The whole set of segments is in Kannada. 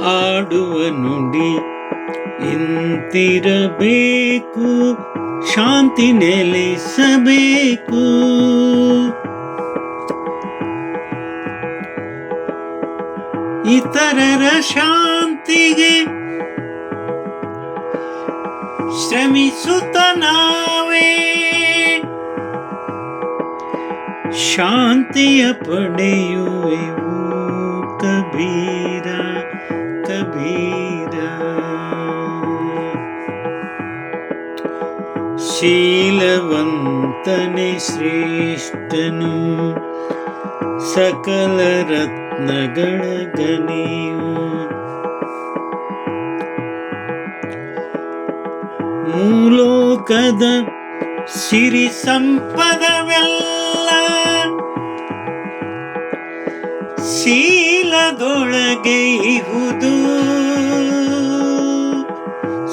ಆಡುವ ನುಡಿ ಇಂತಿರಬೇಕು, ಶಾಂತಿ ನೆಲೆಸಬೇಕು. ಇತರರ ಶಾಂತಿಗೆ ಶ್ರಮಿಸುತ್ತ ನಾವೇ ಶಾಂತಿಯ ಪಡೆಯುವೆವು. ಕಬೀರ ಕಬೀರ. ಶೀಲವಂತನೇ ಶ್ರೇಷ್ಠನು, ಸಕಲ ರತ್ನಗಳ ಗನಿಯು. ಮೂಲೋಕದ ಸಿರಿ ಸಂಪದವೆಲ್ಲ ಶೀಲದೊಳಗೆ ಇಹುದು,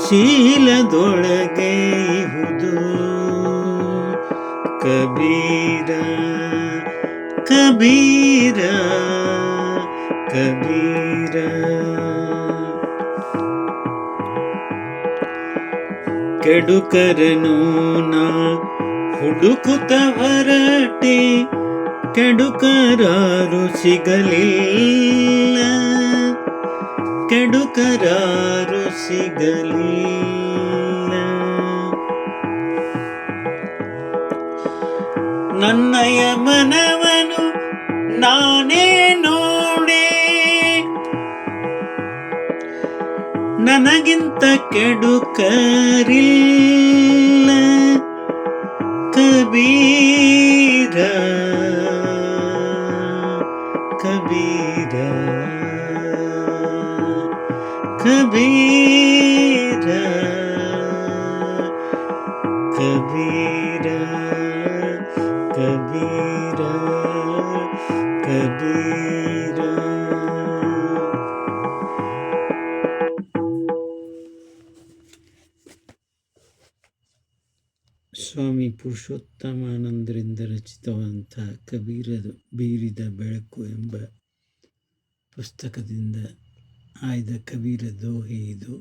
ಶೀಲದೊಳಗೆ ಇಹುದು. ಕಬೀರ ಕಬೀರ ಕಬೀರ. ಕೆಡುಕರನು ನಾ ಹುಡುಕುತ್ತ ಹೊರಟೆ, ಕೆಡುಕರಾರು ಸಿಗಲಿಲ್ಲ, ಕೆಡುಕರಾರು ಸಿಗಲಿಲ್ಲ. ನನ್ನಯ ಮನವನು ನಾನೇ ನೋಡೆ, ನನಗಿಂತ ಕೆಡುಕರಿಲ್ಲ. ಕಬೀರ ಕಬೀರ ಕಬೀರ ಕಬೀರ ಕಬೀರ ಕಬೀರ. ಸ್ವಾಮಿ ಪುರುಷೋತ್ತಮಾನಂದರಿಂದ ರಚಿತವಾದಂತಹ ಬೀರಿದ ಬೆಳಕು ಎಂಬ ಪುಸ್ತಕದಿಂದ ಆಯ್ದ ಕಬೀರ ದೋಹೆ ಇದು.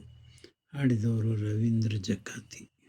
ಹಾಡಿದವರು ರವೀಂದ್ರ ಜಕಾತಿ.